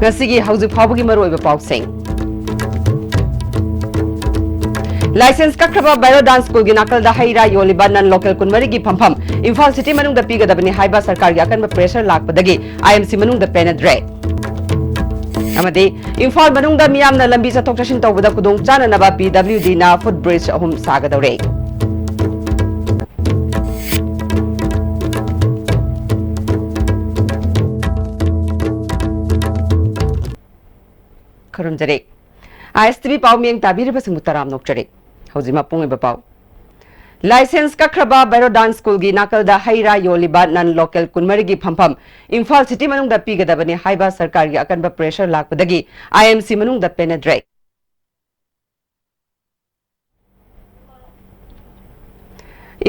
Ngasigi hauju phawgi maroi ba pauseng License kakraba Bairo Dance School gi nakal da haira yoliba nan local kunmari gi phampham Imphal City manung da piga dabani haiba sarkar gi akan pressure lakpadagi IMC manung da penadre amadi Imphal manung da miyam na lambi sa toktashin tawbada kudong chana na ba PWD na footbridge ahum sagadawre Karumjare ISTV pawmieng tabiri basing mutaram nokjare Hojima pungi bapau. License kakraba Bairo Dance School gi nakal da haira yoliba nan local kunmari gi phampham Imphal City manung da piga dabani haiba sarkar gi akan ba pressure lakpadagi IMC manung da penadre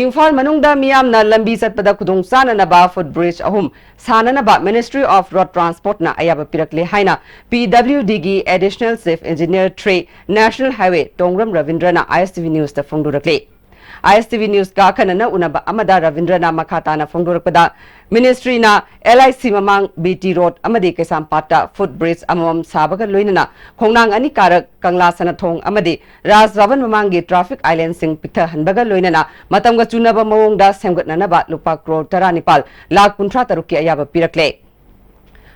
Imphal manung da miyam na lambi satpada kudung sana na ba footbridge ahum sana na ba Ministry of Road Transport na ayaba pirakle haina PWD gi additional chief engineer 3 National Highway Tongram Ravindra na ISTV News da phongdurakle ISTV News ka kanana unaba amada Ravindra na makata na phongdurakpada Ministry na LIC mamang BT Road amadi kesam pata footbridge amam sabaga loinana khongnang ani karak kangla sanathong amadi Raj Bhavan mamang gi traffic island sing pitha hanbaga loinana matamga chunaba mawong da semgatna ba lupa crore 19 lakh 13 ki ayaba pirakle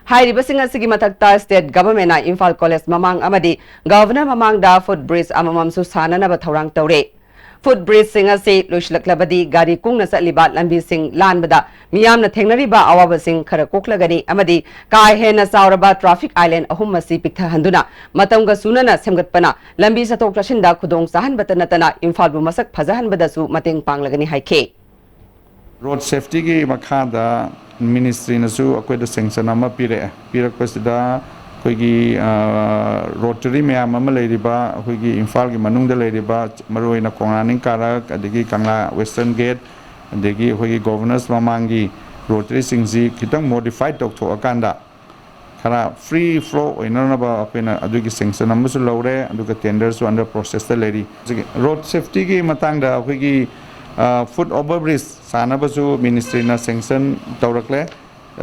Hairiba singa sigi matakta state government na Imphal College mamang amadi governor mamang da footbridge amamam su sana na ba thorang tawre footbridge singa se loislaklabadi gari kungna satliba lambi sing lanbada miyamna thengnariba awaba sing khara koklagani amadi kai hena sauraba traffic island ahum masi pikha handuna matamga sunana semgatpana lambi satok tashinda khudong sahan batanatana Imphal bu masak phajahan badasu mateng panglagani haike road safety gi makhada ministry nasu akoida sanction ama pirakpasida koigi rotary meyam ama leiriba koigi Imphal gi manungda leiriba maroina konganing karak adigi kangla western gate adigi koigi governors mamangi rotary singji kitang modified tok tho akanda khara free flow oinana ba apena adugi sanction amasu lawre aduga tenders under process ta leri road safety gi matangda koigi foot overbridge sanabasu ministry na sanction tawrakle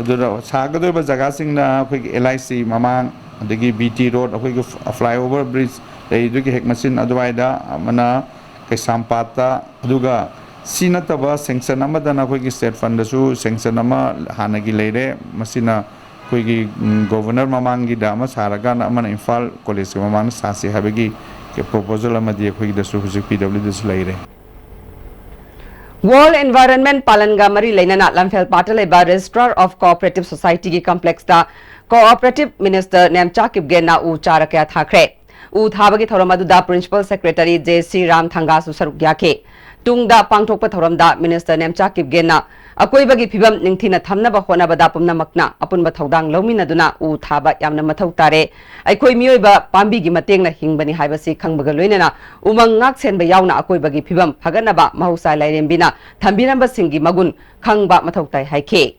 adura sagadoi ba jaga singna akhoi LIC mamang adagi BT road akhoi flyover bridge leidugi hek machine adwaida amana kaisampata aduga sinataba sanction amadana akhoi state fund su sanction ama hanagi leire masina akhoi governor mamang gi dama saraga na amana Imphal college mamang sasi habegi ke proposal amadi akhoi da su PWD su leire World Environment Palanga Mari Lainana Lamphel Pataleba Registrar of Cooperative Society ki complex da Cooperative Minister Nemchakip Gena U Charakya Thakre U Thabagi Thoramadu da Principal Secretary J.C. Ram Thangasu Saruk Yake Tungda Pangthokpa Thoramda Minister Nemchakip Gena Akoibagi Phibam Ningthina Thamnaba Honabada Pumnamakna Apunba Thodang Lominaduna U Thaba Yamna Mathau Tare Aikoi Mioiba Pambi gi Matengna Hingbani Haibasi Khangbaga Loinana Umang Ngak Senba Yauna Akoibagi Phibam Haganaba Mahusa Lairembina Thambiramba Singgi Magun Khangba Mathau Tai Haike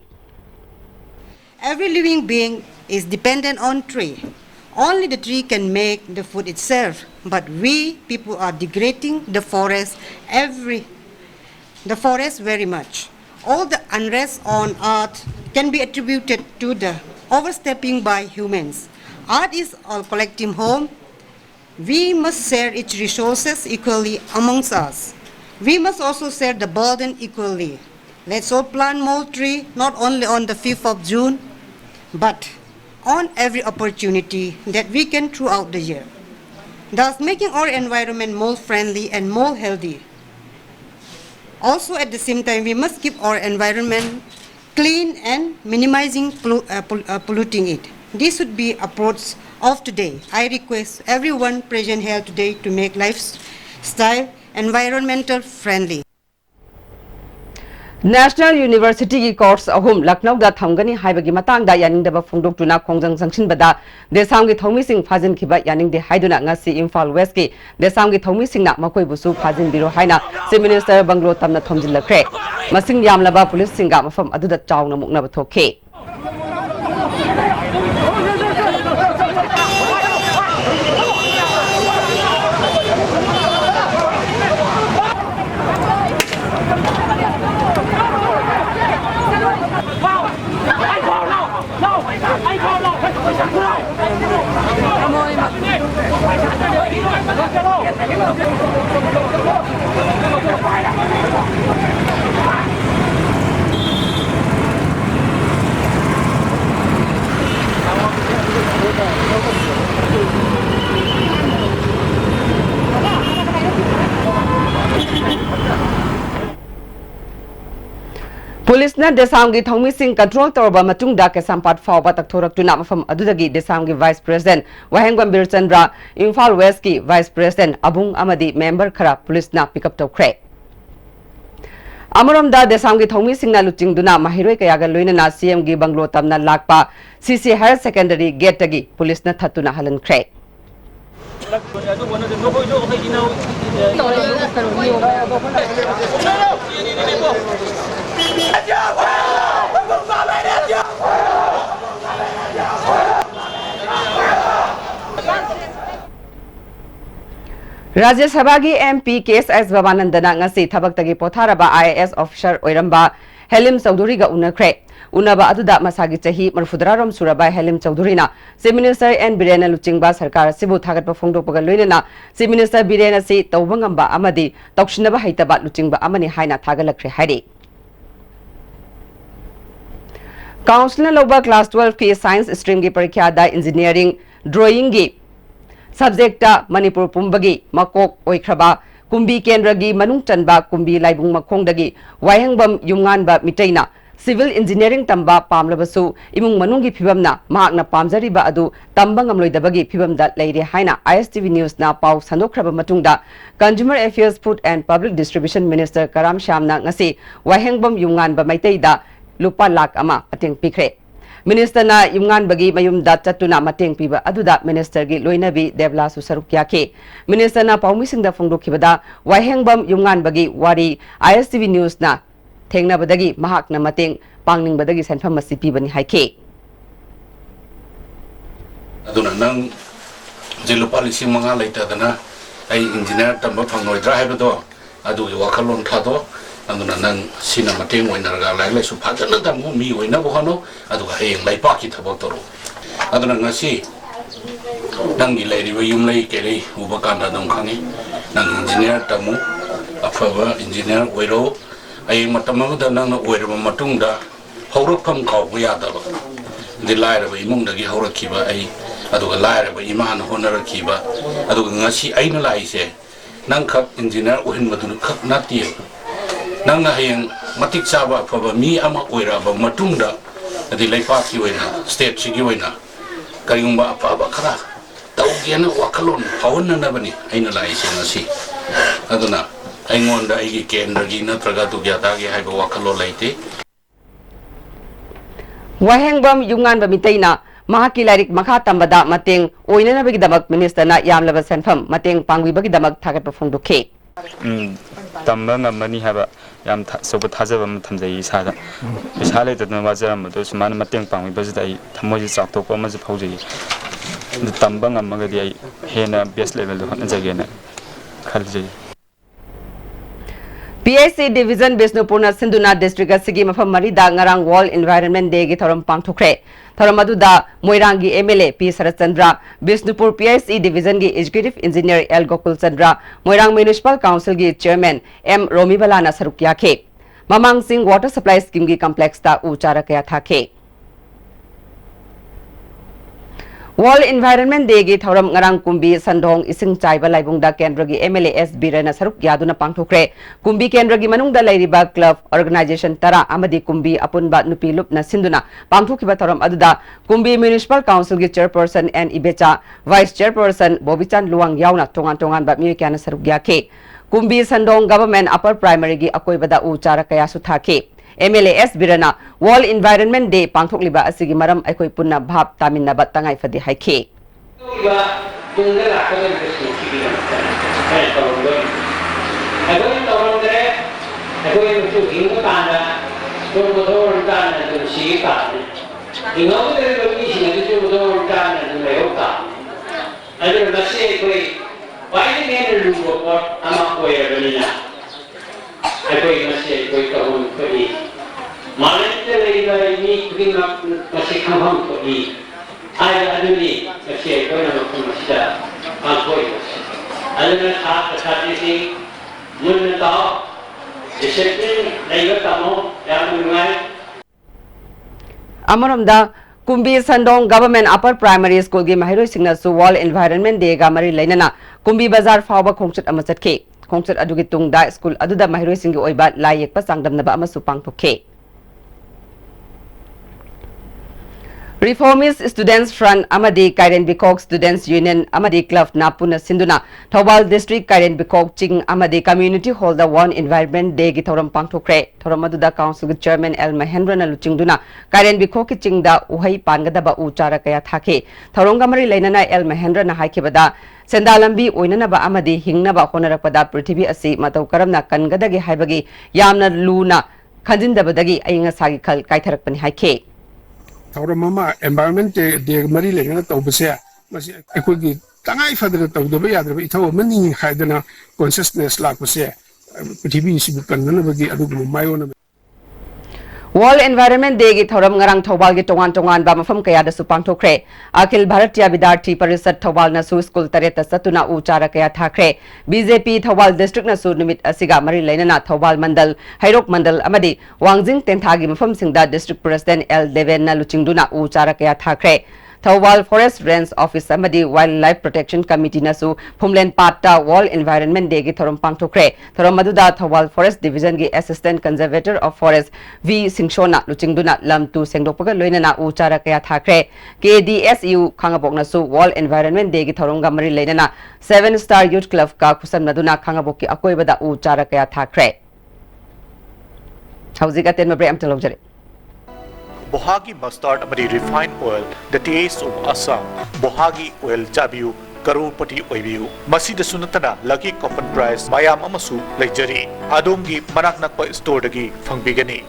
Every living being is dependent on tree. Only the tree can make the food itself, but we people are degrading the forest very much. All the unrest on earth can be attributed to the overstepping by humans. Earth is our collective home. We must share its resources equally amongst us. We must also share the burden equally. Let's all plant more trees, not only on the 5th of June, but on every opportunity that we can throughout the year, thus making our environment more friendly and more healthy. Also, at the same time, we must keep our environment clean and minimizing polluting it. This should be approach of today. I request everyone present here today to make lifestyle environmental friendly. National University ki course ahum Lucknow da thamgani haibagi matang da yaning da ba phongdok tuna khongjang sangshin bada desam gi thomi sing phajin khiba yaning de haiduna ngasi Imphal West ki desam gi thomi sing na makoi busu phajin biro haina Chief Minister Banglo tamna thomjil lakre masing yamlaba police singa mafam aduda chawna mukna ba thokhe Police na Desam gi thongmi sing control torba matung da ke sampat fawba tak thorak tuna mafam adudagi Desam gi Vice President Wahengbam Birchandra Imphal West ki Vice President Abung amadi member khara police na pick up tawkhre Amaram da Desam gi thongmi sing na luching duna mahiroi kaya ga loina na CM gi banglo tamna lakpa CC Higher Secondary gate tagi police na thatuna halan khre Rajya Sabha gi MP KSS Babanandana ngasi thabak tagi potharaba IAS officer oiramba Helim Chaudhary ga unakre unaba aduda masagi chahi marfudararom suraba Helim Chaudhary na Chief Minister N Birena luchingba sarkar sibu thagat pa phongdokpaga loinana Chief Minister Birena si tawbangamba amadi tawshinaba haitaba luchingba amani haina thagalakre hairi Council loba class 12 ki science stream gi parikya da engineering drawing gi subject ta Manipur pumbagi makok oikraba kumbi kendra gi manung chanba kumbi laibung makhong dagi waihangbam yumngan ba mitaina civil engineering tamba pamlabasu imung manungi phibamna mahakna pamjariba adu tamba ngamloidabagi phibamda leire haina ISTV news na pau sandokraba matungda Consumer Affairs Food and Public Distribution Minister Karam Shamna ngasi waihangbam yumngan ba maitaida lupa lakh ama ateng pikre Minister na yumngan bagi mayum da chatuna mateng piba aduda minister gi loinabi devla su sarukya ke minister na paumising da phongdokhibada waihengbam yumngan bagi wari ISTV news na thengna badagi mahak na mateng pangning badagi sanpham masi pibani haike aduna nang jilupa lising manga laita dana ai engineer tamba phangnoi dra haibado adu wakalon thado aduna nang sina mateng oinarga lai su phajana damu mi oina bohano adu heng lai paki thabo toro aduna ngasi nang gi lai ri yum lai kere ubakanda dong khangi nang engineer tamu afaba engineer oiro ai matamang da nang oiro matung da horok pham khau ya da di lai ra imung da gi horok kiba ai adu ga lai ra iman honara kiba adu ngasi ai na lai se nang khak engineer ohin madun khak na ti nang na hayang matik saba phaba mi ama oiraba matungda adi laipa ki oina state chi ki oina karingba phaba khara tawgiana wakalon phawna na bani aina lai se ngasi aduna aingonda igi kendra gi natraga tu gyata gi haiba wakalo laite Wahengbam yumngan ba mitaina mahaki larik makha tambada mateng oina na bagi damak minister na yamlaba sanpham mateng pangwi bagi damak thagat pa phongdokhe tamba ngamani haba yam soba thajaba ma thamjai isa da isa le da ma jara ma do sumana mateng pangmi bazida ai thamoji chak to ko ma ji phaujai tamba ngamaga di ai hena base level do han jage na khaljai PSC Division Bisnupurna Sinduna District Asigi Mafam Marida Ngarang World Environment Day gi thoram pangthokre thoram aduda Moirangi MLA P Sarat Chandra Bisnupur PSC Division gi Executive Engineer L Gokul Chandra Moirang Municipal Council gi Chairman M Romibala na sarukya ke Mamang Singh Water Supply Scheme gi complex ta uchara kaya thake World Environment Day gi thoram ngarang kumbi sandong ising chaiba laibung da kendra gi MLA S Birana saruk yaduna pangthokre kumbi kendra gi manung da lairiba club organization tara amadi kumbi apunba nupi lupna sinduna pangthokiba thoram aduda kumbi municipal council gi chairperson N Ibecha vice chairperson Bobichan Luang yauna tongan ba mi kyana saruk ya ke kumbi sandong government upper primary gi akoibada uchara kaya su thake MLA S Birana World Environment Day pangthokliba asigi maram aikoi punna bhab taminna ba tangai fadi haike Malaysia ini kita masih kampung pergi. Ada ni masih kau nak masih dah kampung. aduna sat satisi munta discipline laiga tamo yam ngai Amaramda Kumbi Sandong Government Upper Primary School gi mahiroi singna su World Environment Day ga mari lainana Kumbi Bazar fawba khongchat ama chatke khongchat adugi tungda school aduda mahiroi singi oiba lai yekpa sangdamnaba ama su pangthokhe Reformist Students Front Amadi Kairen Bikok Students Union Amadi Club Napuna Sinduna Thobal District Kairen Bikok Ching Amadi Community Hall the One Environment Day gi thoram pangthokre thoram aduda Council Chairman L Mahendra na luchingduna Kairen Bikok ki chingda uhai pangadaba uchara kaya thake thoronga mari lainana L Mahendra na haikibada Sendalambi oinanaba amadi hingnaba honarakpada Prithvi asi matau karamna kangadagi haibagi yamna luna khanjindabadagi ainga sagi khal kaitharakpani haike Mama environment de mari lenga tawbase masi ekogi tangai fadra tawdaba yadra ithaw mani haidana consciousness lakpase ptv sibu kanna bagi adugu mayona World Environment Day gi thoram ngarang thobal gi tongan ba mafam kaya da su pangthokre Akhil Bharatiya Vidyarthi Parishad Thobal na su school tareta satuna uchara kaya thakre BJP Thobal district na su numit asiga mari lainana Thobal mandal Hairok mandal amadi Wangjing Tenthagi mafam singda district president L Deven na luchingduna uchara kaya thakre Thobal Forest Range Office amadi Wildlife Protection Committee na su Phumlen Patta World Environment Day gi thoram pangthokre thoram maduda Thobal Forest Division gi Assistant Conservator of Forest V Singshona luchingduna lam tu sengdokpaga loinana uchara kaya thakre KDSU khangabok na su World Environment Day gi thoronga mari leinana 7 Star Youth Club ka khusan maduna khangabok ki akoibada uchara kaya thakre hauzik aten mabre am talojare Bohagi mustard amadi refined oil, the taste of Assam. Bohagi oil jabiu, karupati oibiu. Masida sunatana lucky common price mayam amasu lejari. Adongi manak nakpa store dagi fangbigani.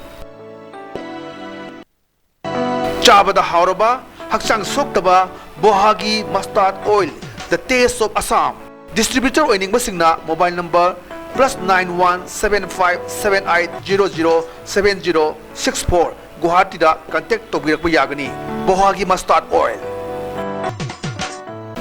Chabada hauraba, haksang soktaba, Bohagi mustard oil, the taste of Assam. Distributor oining masingna mobile number +917578007064. Guwahati da contact to birak yagani Bohagi mustard oil.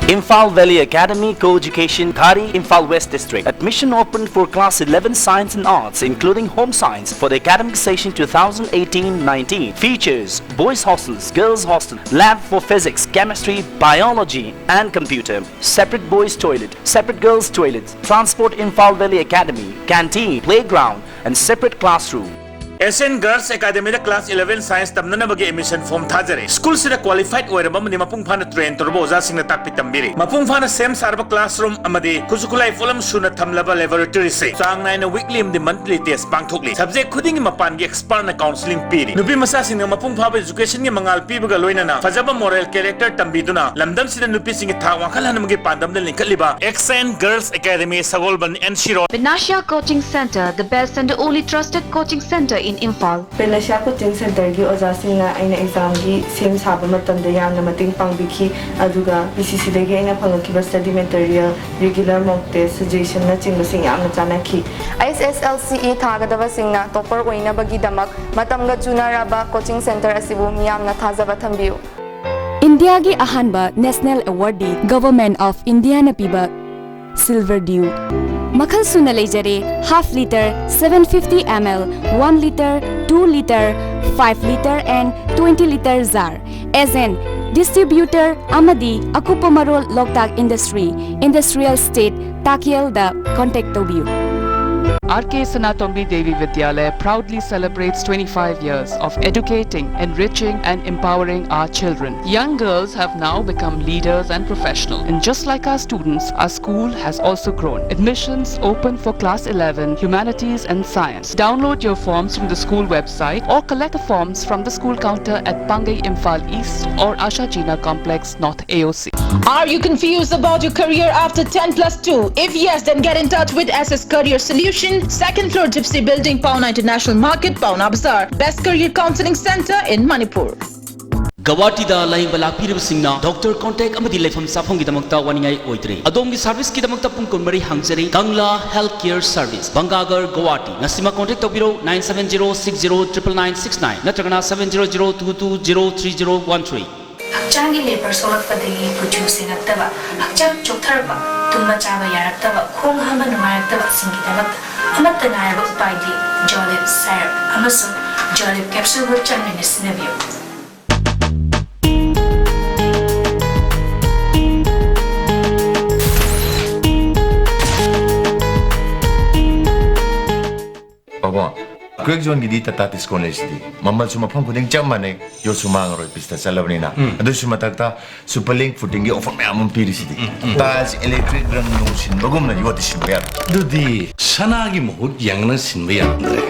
Imphal Valley Academy Co-Education Kari Imphal West District. Admission open for class 11 Science and Arts including Home Science for the academic session 2018-19. Features boys hostels, girls hostel, lab for physics, chemistry, biology and computer. Separate boys toilet, separate girls toilet. Transport Imphal Valley Academy, canteen, playground and separate classroom. Asian Girls Academy da class 11 science tamnana bagi admission form thajare school sida qualified oiraba mani mapung phana train torbo oja singna takpi tambiri mapung phana same sarba classroom amadi kusukulai folam suna thamlaba laboratory se sang naina weekly amdi monthly test pangthokli subject khuding mapan gi expert na counseling piri nupi masa singna mapung phaba education gi mangal pibaga loinana fajaba moral character tambiduna lamdam sida nupi singi thak wakhal hanamgi pandam dal linkaliba Asian Girls Academy Sagolban and Shiro Benasha Coaching Center, the best and the only trusted coaching center in Imphal. Benasha Coaching Center gi oja singna aina exam gi sim saba matamda yamna mating pangbiki aduga BCC dagi aina phangaki study material regular mock test suggestion na chingba sing yamna chanaki ISSLCE thagadaba singna topper oina bagi damak matamga chunaraba coaching center asibu miyamna thajaba thambiu India gi ahanba national award di Government of India na piba Silver Dew Makhal suna lejare half liter 750 ml 1 liter 2 liter 5 liter and 20 liter jar as an distributor amadi akupamarol loktak industry industrial state takiel da contact to you RK Sanatombi Devi Vidyalaya proudly celebrates 25 years of educating, enriching and empowering our children. Young girls have now become leaders and professionals. And just like our students, our school has also grown. Admissions open for class 11, humanities and science. Download your forms from the school website or collect the forms from the school counter at Pangai Imphal East or Asha Jina Complex North AOC. Are you confused about your career after 10+2? If yes, then get in touch with SS Career Solution, second floor Gypsy Building, Pauna International Market, Pauna Bazaar. Best career counseling center in Manipur. Guwahati da laing balak pirib singna doctor contact amadi lefam safong gi damakta waningai oidre adom gi service ki damakta pungkon mari hangjari Kangla Healthcare Service Bangagar Guwahati ngasima contact tobiro 9706099969 natragana 70022203013 Hakchangi labor sorak padagi producing aktaba hakchang choktarba tumba chaba yaraktaba khong hama numayaktaba singidabak amatta nairaba upaidi jolip syrup amasu jolip capsule bu chamni sinabiyo Baba, quick zone gidi tata discount di. Mamal suma pang kuding jam mana yo suma ngaro pista salabni na. Ado suma takta superlink footing offer me amon piri sidi. Tas electric rang nung sin bagum na yo disin bayar. Dudi sanagi muhut yang na sinbayar andre.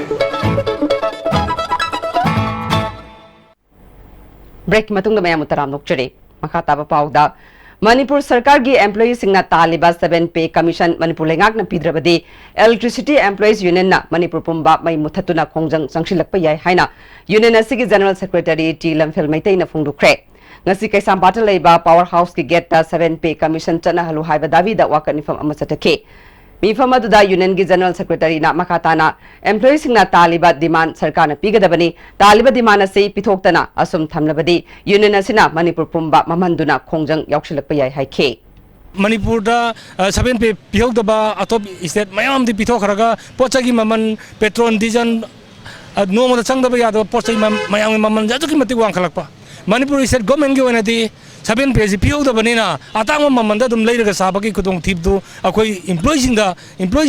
Break matung na maya mutaram nokchari. Makata ba pauda. Manipur Sarkar gi employees singna taliba 7 pay commission Manipur lengak na pidrabadi electricity employees union na Manipur pumba mai muthatuna khongjang sangsilakpa yai haina union asigi general secretary T Lamphel Maitai na phungdukre ngasi kaisam battle leiba power house ki get ta 7 pay commission chana halu haiba davi da wakan ifam amasatake mifam aduda union gi general secretary na makatana employees singna taliba demand sarkar na pigadabani taliba demand ase pithoktana asum thamnabadi union asina Manipur pumba mamanduna khongjang yauksilakpa yai haike Manipur da 7 pe pihokdaba atop state mayam di pithokhraga pochagi maman petrol diesel nomo da changdaba yado pochagi mayam maman jatuki mati wangkhalakpa Manipur state government gi onadi 7 page pihokdabani na atang maman da dum leiraga sabaki kudong thibdu akoi employees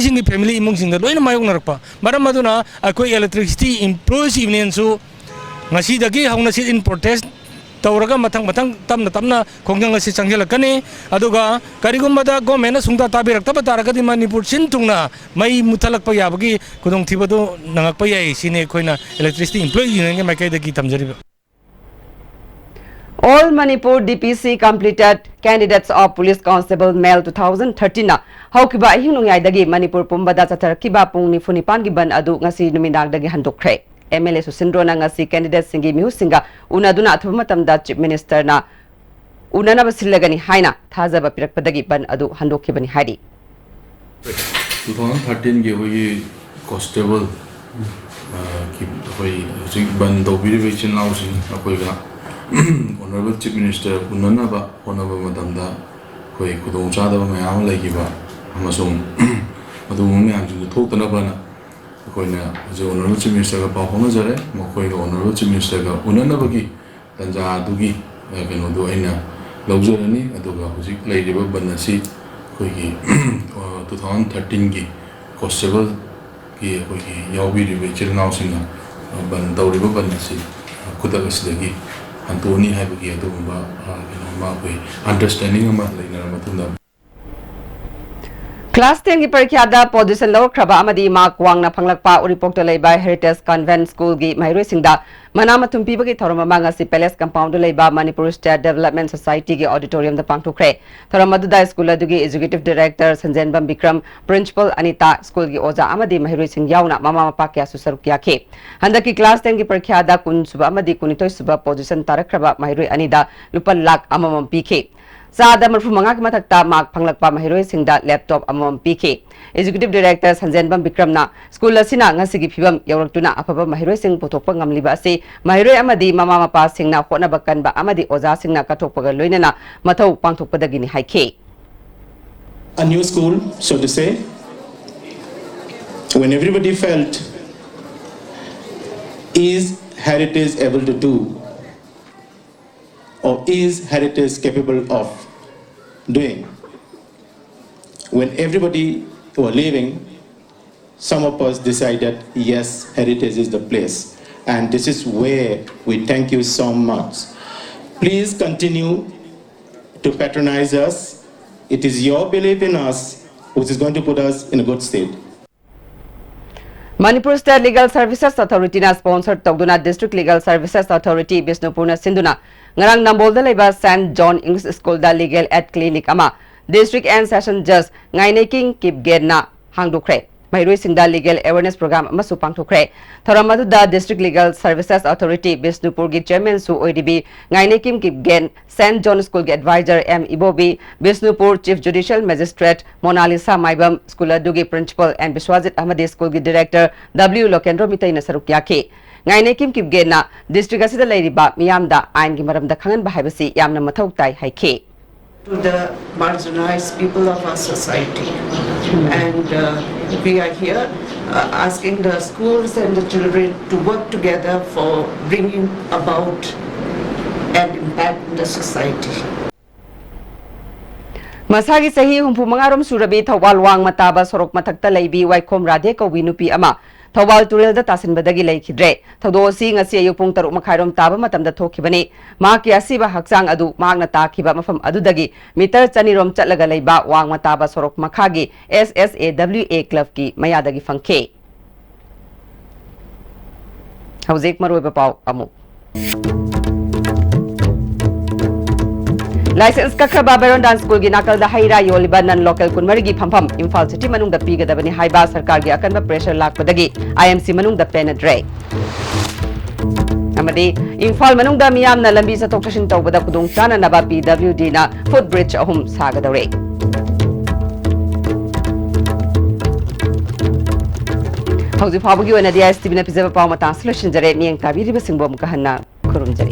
in family imung sing da loina mayong narakpa maram aduna akoi electricity employees union su ngasi dagi hauna sit in protest tawraga matang tamna khongjang asi changjela aduga karigumada government sungta tabirak tabataragadi Manipur sintungna mai muthalakpa yabagi kudong thibadu nangakpa yai sine khoina electricity employee union ge makai dagi tamjariba All Manipur DPC completed candidates of Police Constable Male 2013 na haukiba hinung yai dagi Manipur pumbada chatarkiba pung ni funipan gi ban adu ngasi numinag dagi handokre MLA Susindro na ngasi candidates singi mihu singa unaduna athuma matamda chief minister na unana basilagani haina thajaba pirakpadagi ban adu handokibani haidi 2013 ge hoyi constable ki hoyi jing ban do verification lausing akoi ga honorable chief minister unana ba honaba madamda hoyi kudong chada ba mayam lagi ba amasung adu myam ju thoktana bana koina je honorable chief minister ga pa hona jare mokoi ga honorable chief minister ga unana ba gi tanja dugi keno do aina lawjorani aduga hujik leidiba banasi koi gi 2013 gi constable ki koi gi yawi ri chirnaw singa ban dawriba banasi kudaga sidagi Antoni hai bagi adu ba ma koi understanding ama leina matunda Class 10 की परीक्षा दा position लो खबा अमदी mark वांगना फंगलकपा उरिपोक्ट लेबा heritage convent school की महिरोई सिंगदा Manama तुमपीबा की theorem मांगा सी palace compound लेबा Manipur state development society के ऑडिटोरियम द पांगथोखरे थोरम मदुदा स्कूल अदुगी executive director Sanjenbam Vikram principal Anita school की ओजा अमदी महिरोई सिंग याउना मामा मपा क्या सुसरुक याखे हंदकी क्लास 10 की परीक्षा दा कुन सुबा अमदी कुनितोय सुबा पोजीशन तारखरबा महिरोई अनिदा लुपा लाख अममम पीखे Sada marfumanga matakta mak panglakpa mahiroi singda laptop amom pike executive director Sanjanbam Bikram na school asina ngasigi phibam yawraktuna afaba mahiroi sing potokpa ngamliba ase mahiroi amadi mama mapa singna hona bakan ba amadi oza singna katokpaga loinana mathau pangthokpadagini haike a new school so to say when everybody felt is heritage able to do or is heritage capable of doing. When everybody were leaving, some of us decided, yes, heritage is the place. And this is where we thank you so much. Please continue to patronize us. It is your belief in us which is going to put us in a good state. Manipur State Legal Services Authority na sponsored Togduna District Legal Services Authority Bisnupurna Sinduna ngarang nambolda leba St. John English School da Legal Aid Clinic ama District and Session Judge Ngainaiking Kipgedna hangdukre Mairui Singda Legal Awareness Program amasu pangthokre thoramadu da District Legal Services Authority Bisnupur gi Chairman su ODB Ngainaiking Kipgen St. John School gi Advisor M Ibobi Bisnupur Chief Judicial Magistrate Monalisa Maibam School adugi Principal and Biswajit Ahmadi School gi Director W Lokendro Mitai na saruk yake Ngainaikim Kipgena District asida leiriba miyamda ain gi maramda khangan ba haibasi yamna mathau tai haike To the marginalized people of our society, and we are here asking the schools and the children to work together for bringing about an impact in the society. Masagi sahi humpumangarom surabi thawal wang mataba sorok mathakta laibi waikom radhe kawi nupi ama thawal turel da tasin badagi laikhidre thawdo si ngasi ayupung taruk makhairom taba matamda thokhibani ma ki asiba haksang adu magna takhiba mafam adudagi meter chanirom chatlaga laiba wang mataba sorok makhagi SSAWA club ki mayadagi fangke hauzik maroiba pau amu License kakraba Baron Dance School gi nakal da haira yoliba nan local kunmari gi phampam Imphal City manung da piga dabani haiba sarkar gi akanba pressure lakpadagi IMC manung da penetrate amadi Imphal manung da miyam na lambi sa tokshin tawbada kudung chana naba PWD na footbridge ahum sagadore hauzi phabugi wana DSTV na pizaba paw mata solution jare miyang tabiri basingbo mukahanna kurum jare